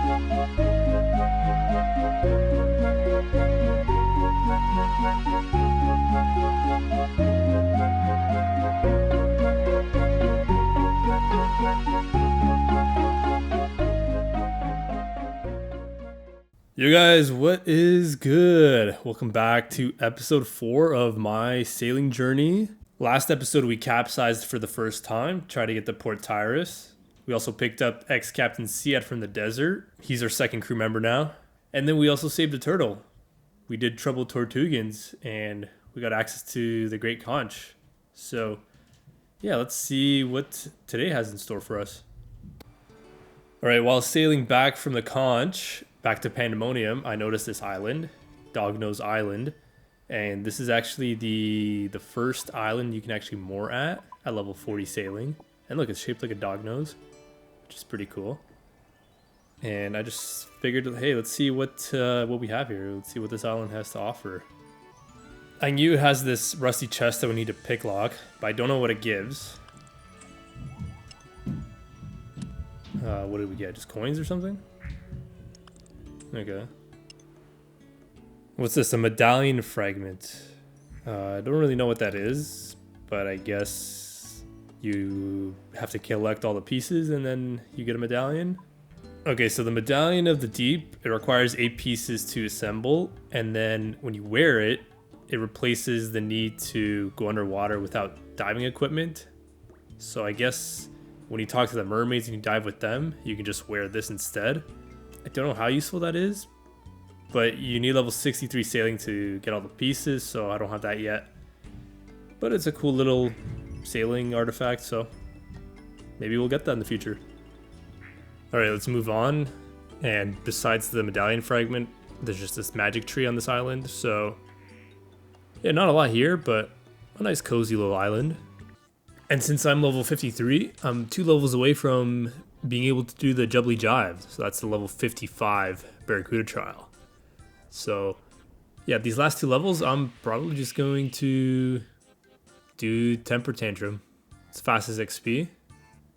Yo guys, what is good? Welcome back to episode 4 of my sailing journey. Last episode we capsized for the first time, tried to get to Port Tyrus. We also picked up ex-Captain Siat from the desert. He's our second crew member now. And then we also saved a turtle. We did Troubled Tortugans and we got access to the Great Conch. So yeah, let's see what today has in store for us. Alright, while sailing back from the Conch back to Pandemonium, I noticed this island, Dognose Island, and this is actually the first island you can actually moor at level 40 sailing. And look, it's shaped like a dog nose, which is pretty cool. And I just figured, hey, let's see what we have here. Let's see what this island has to offer. I knew it has this rusty chest that we need to pick lock, but I don't know what it gives. What did we get? Just coins or something? Okay. What's this? A medallion fragment. I don't really know what that is, but I guess you have to collect all the pieces and then you get a medallion. Okay, so the Medallion of the Deep, it requires 8 pieces to assemble, and then when you wear it, it replaces the need to go underwater without diving equipment. So I guess when you talk to the mermaids and you dive with them, you can just wear this instead. I don't know how useful that is, but you need level 63 sailing to get all the pieces, so I don't have that yet. But it's a cool little sailing artifact, so maybe we'll get that in the future. Alright, let's move on. And besides the medallion fragment, there's just this magic tree on this island, so yeah, not a lot here, but a nice cozy little island. And since I'm level 53, I'm 2 levels away from being able to do the Jubbly Jive. So that's the level 55 Barracuda trial. So yeah, these last 2 levels, I'm probably just going to do Temper Tantrum. It's fast as XP.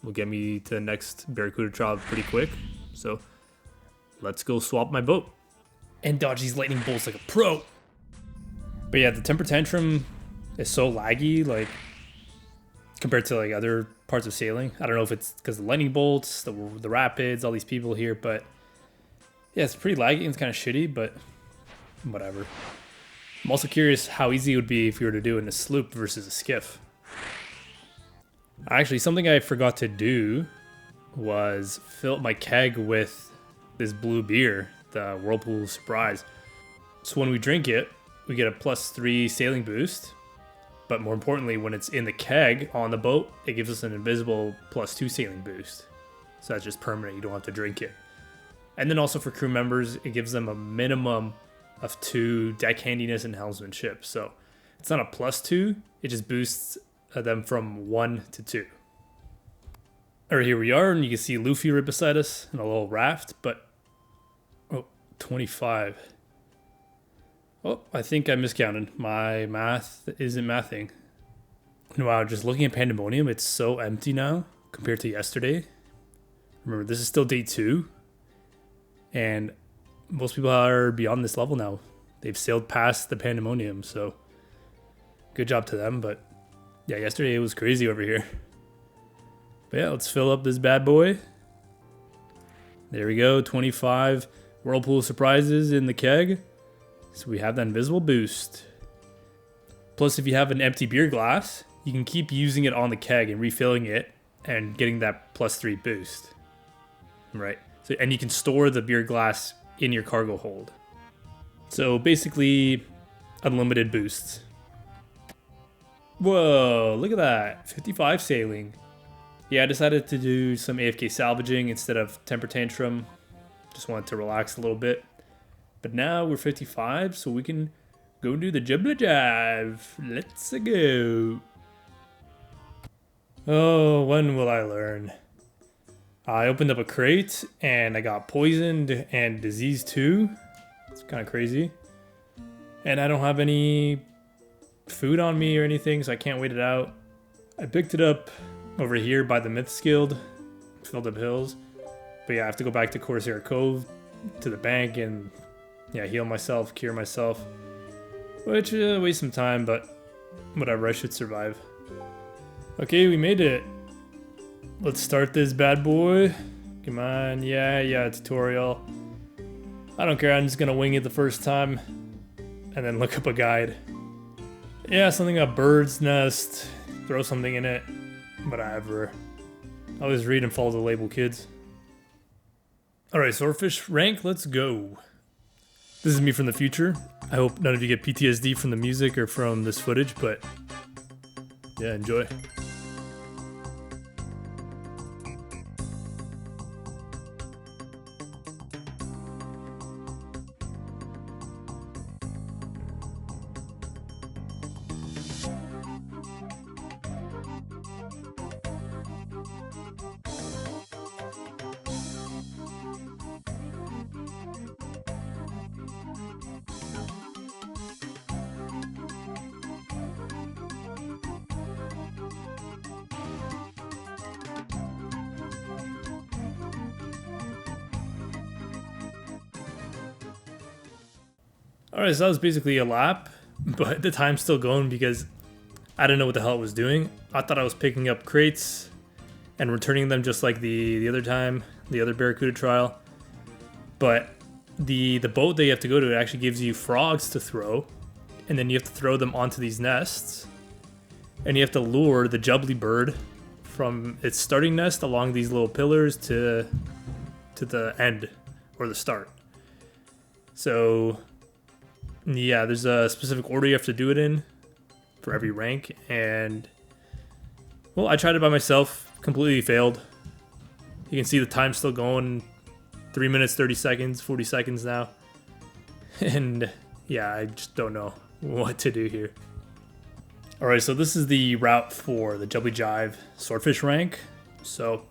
Will get me to the next Barracuda trial pretty quick. So let's go swap my boat and dodge these lightning bolts like a pro. But yeah, the Temper Tantrum is so laggy, like compared to like other parts of sailing. I don't know if it's because the lightning bolts, the rapids, all these people here, but yeah, it's pretty laggy and it's kind of shitty, but whatever. I'm also curious how easy it would be if you were to do in a sloop versus a skiff. Actually, something I forgot to do was fill up my keg with this blue beer, the Whirlpool Surprise. So when we drink it, we get a +3 sailing boost. But more importantly, when it's in the keg on the boat, it gives us an invisible +2 sailing boost. So that's just permanent, you don't have to drink it. And then also for crew members, it gives them a minimum of 2 deck handiness and helmsmanship. So it's not a +2, it just boosts them from 1 to 2. Alright, here we are, and you can see Luffy right beside us in a little raft, but oh, 25. Oh, I think I miscounted. My math isn't mathing. Wow, just looking at Pandemonium, it's so empty now compared to yesterday. Remember, this is still day 2. And most people are beyond this level now. They've sailed past the Pandemonium, so good job to them. But yeah, yesterday it was crazy over here. But yeah, let's fill up this bad boy. There we go, 25 Whirlpool Surprises in the keg. So we have that invisible boost. Plus, if you have an empty beer glass, you can keep using it on the keg and refilling it and getting that +3 boost. Right. So, and you can store the beer glass in your cargo hold. So basically, unlimited boosts. Whoa, look at that. 55 sailing. Yeah, I decided to do some AFK salvaging instead of Temper Tantrum. Just wanted to relax a little bit. But now we're 55, so we can go do the Jubbly Jive. Let's go. Oh, when will I learn? I opened up a crate and I got poisoned and diseased too. It's kind of crazy. And I don't have any food on me or anything, so I can't wait it out. I picked it up over here by the Myths Guild, filled up hills. But yeah, I have to go back to Corsair Cove to the bank and yeah, heal myself, cure myself. Which wastes some time, but whatever, I should survive. Okay, we made it. Let's start this bad boy. Come on, yeah, tutorial. I don't care, I'm just gonna wing it the first time and then look up a guide. Yeah, something about bird's nest, throw something in it, whatever. Always read and follow the label, kids. Alright, swordfish rank, let's go. This is me from the future. I hope none of you get PTSD from the music or from this footage, but yeah, enjoy. Alright, so that was basically a lap, but the time's still going because I didn't know what the hell it was doing. I thought I was picking up crates and returning them just like the other time, the other Barracuda trial. But the boat that you have to go to, it actually gives you frogs to throw, and then you have to throw them onto these nests, and you have to lure the Jubbly bird from its starting nest along these little pillars to the end, or the start. So yeah, there's a specific order you have to do it in for every rank, and well, I tried it by myself, completely failed. You can see the time's still going, 3 minutes, 30 seconds, 40 seconds now. And yeah, I just don't know what to do here. Alright, so this is the route for the Jubbly Jive swordfish rank. So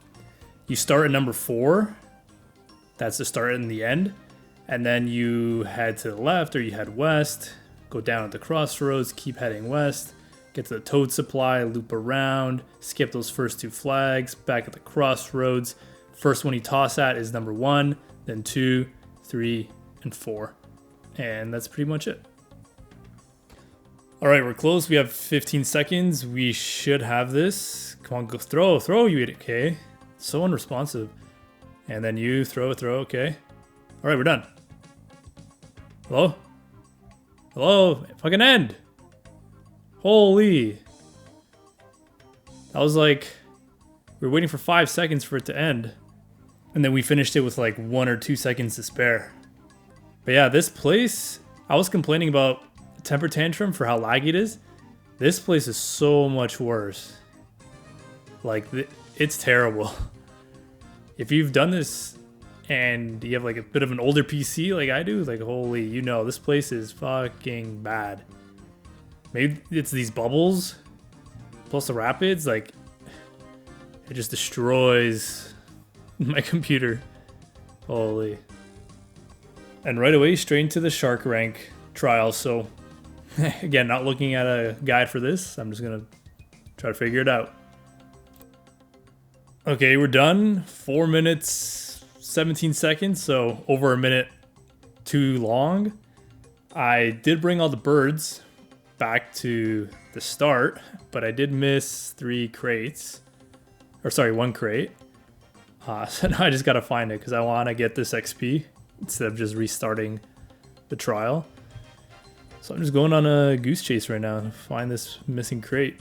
you start at number 4, that's the start and the end. And then you head to the left or you head west, go down at the crossroads, keep heading west, get to the toad supply, loop around, skip those first 2 flags, back at the crossroads. First one you toss at is number 1, then 2, 3, and 4. And that's pretty much it. Alright, we're close. We have 15 seconds. We should have this. Come on, go throw, you idiot. Okay. So unresponsive. And then you throw, okay. Alright, we're done. Hello? Hello? Fucking end! Holy! That was like... We were waiting for 5 seconds for it to end. And then we finished it with like 1 or 2 seconds to spare. But yeah, this place... I was complaining about temper tantrum for how laggy it is. This place is so much worse. Like, it's terrible. If you've done this... and you have like a bit of an older PC like I do, like holy, you know, this place is fucking bad. Maybe it's these bubbles plus the rapids, like it just destroys my computer. Holy. And right away straight into the shark rank trial. So again, not looking at a guide for this, I'm just gonna try to figure it out. Okay, we're done. 4 minutes 17 seconds, so over a minute too long. I did bring all the birds back to the start, but I did miss 3 crates. Or sorry, 1 crate. So now I just gotta find it because I want to get this XP instead of just restarting the trial. So I'm just going on a goose chase right now to find this missing crate.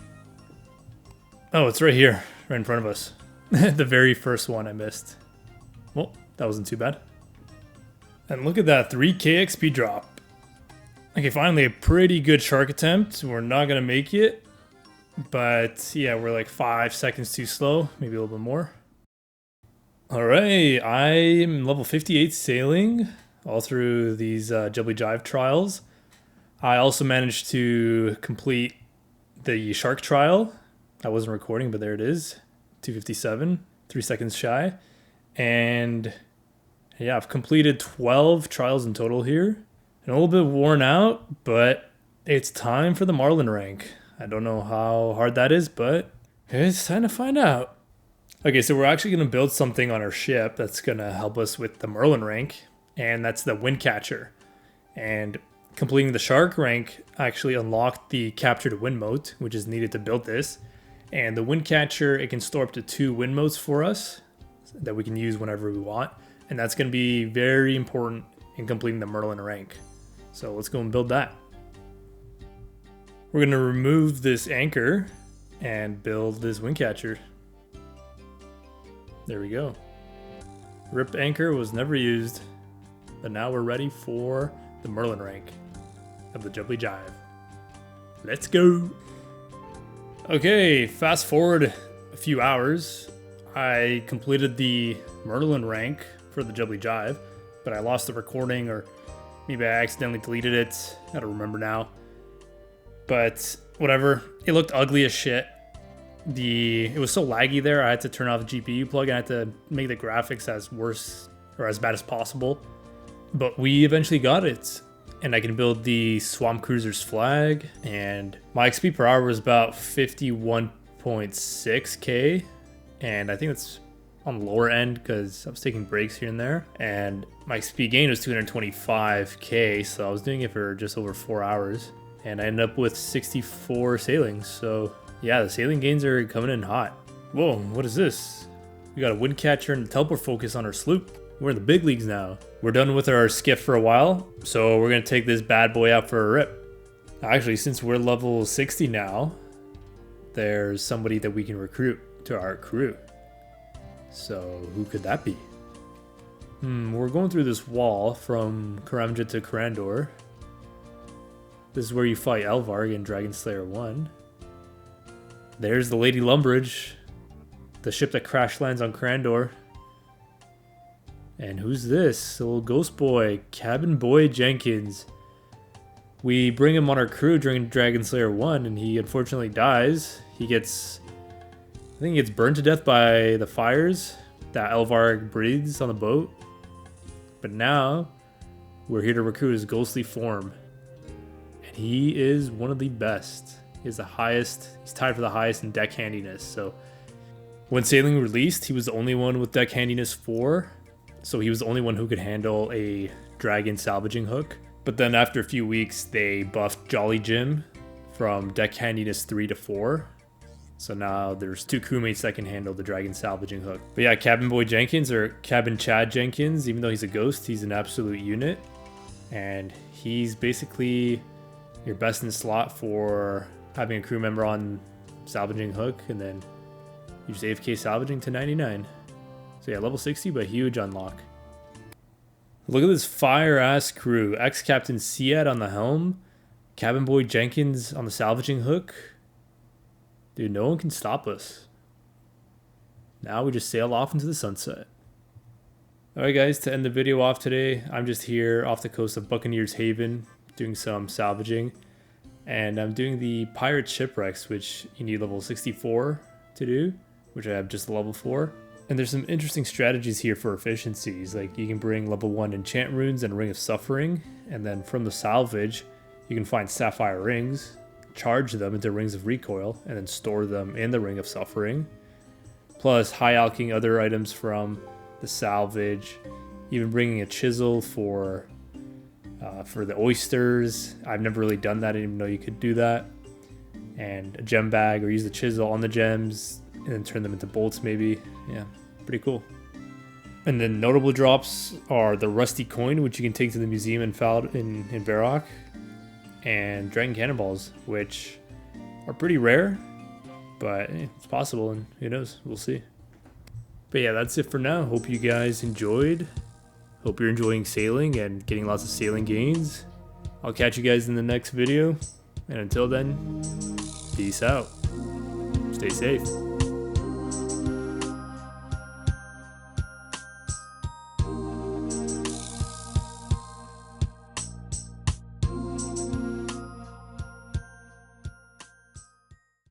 Oh, it's right here, right in front of us. The very first one I missed. Well, that wasn't too bad. And look at that, 3k XP drop. Okay, finally a pretty good shark attempt. We're not gonna make it, but yeah, we're like 5 seconds too slow, maybe a little bit more. All right, I am level 58 sailing all through these Jubbly Jive trials. I also managed to complete the shark trial. I wasn't recording, but there it is, 257, 3 seconds shy. And yeah, I've completed 12 trials in total here. And a little bit worn out, but it's time for the Marlin rank. I don't know how hard that is, but it's time to find out. Okay, so we're actually going to build something on our ship that's going to help us with the Merlin rank, and that's the wind catcher. And completing the shark rank actually unlocked the capture to wind mote, which is needed to build this. And the wind catcher, it can store up to 2 wind motes for us that we can use whenever we want. And that's going to be very important in completing the Merlin rank. So let's go and build that. We're going to remove this anchor and build this wind catcher. There we go. Rip anchor was never used, but now we're ready for the Merlin rank of the Jubbly Jive. Let's go. Okay, fast forward a few hours. I completed the Merlin rank for the Jubbly Jive, but I lost the recording, or maybe I accidentally deleted it. I don't remember now. But whatever, it looked ugly as shit. It was so laggy there, I had to turn off the GPU plug and I had to make the graphics as worse or as bad as possible. But we eventually got it. And I can build the Swamp Cruiser's flag, and my XP per hour was about 51.6k, and I think it's on the lower end because I was taking breaks here and there. And my XP gain was 225k, so I was doing it for just over 4 hours, and I ended up with 64 sailings. So yeah, the sailing gains are coming in hot. Whoa, what is this? We got a wind catcher and a teleport focus on our sloop. We're in the big leagues now. We're done with our skiff for a while, so we're gonna take this bad boy out for a rip. Actually, since we're level 60 now, there's somebody that we can recruit to our crew. So who could that be? We're going through this wall from Karamja to Karandor. This is where you fight Elvarg in Dragon Slayer 1. There's the Lady Lumbridge, the ship that crash lands on Karandor. And who's this? A little ghost boy, Cabin Boy Jenkins. We bring him on our crew during Dragon Slayer 1, and he unfortunately dies. I think he gets burned to death by the fires that Elvarg breathes on the boat. But now, we're here to recruit his ghostly form. And he is one of the best. He's tied for the highest in deck handiness. So, when Sailing released, he was the only one with deck handiness 4. So he was the only one who could handle a dragon salvaging hook. But then after a few weeks, they buffed Jolly Jim from deck handiness 3 to 4. So now there's 2 crewmates that can handle the dragon salvaging hook. But yeah, Cabin Boy Jenkins, or Cabin Chad Jenkins, even though he's a ghost, he's an absolute unit. And he's basically your best in slot for having a crew member on salvaging hook, and then you just AFK salvaging to 99. So yeah, level 60, but huge unlock. Look at this fire-ass crew. Ex-Captain Siad on the helm. Cabin Boy Jenkins on the salvaging hook. Dude, no one can stop us. Now we just sail off into the sunset. Alright guys, to end the video off today, I'm just here off the coast of Buccaneers Haven doing some salvaging. And I'm doing the Pirate Shipwrecks, which you need level 64 to do, which I have just level 4. And there's some interesting strategies here for efficiencies, like you can bring level 1 enchant runes and Ring of Suffering, and then from the salvage, you can find sapphire rings, charge them into Rings of Recoil, and then store them in the Ring of Suffering. Plus high alching other items from the salvage, even bringing a chisel for the oysters. I've never really done that, I didn't even know you could do that. And a gem bag, or use the chisel on the gems and then turn them into bolts maybe. Yeah, pretty cool. And then notable drops are the Rusty Coin, which you can take to the museum in Varrock, and Dragon Cannonballs, which are pretty rare, but it's possible, and who knows, we'll see. But yeah, that's it for now. Hope you guys enjoyed. Hope you're enjoying sailing and getting lots of sailing gains. I'll catch you guys in the next video, and until then, peace out. Stay safe.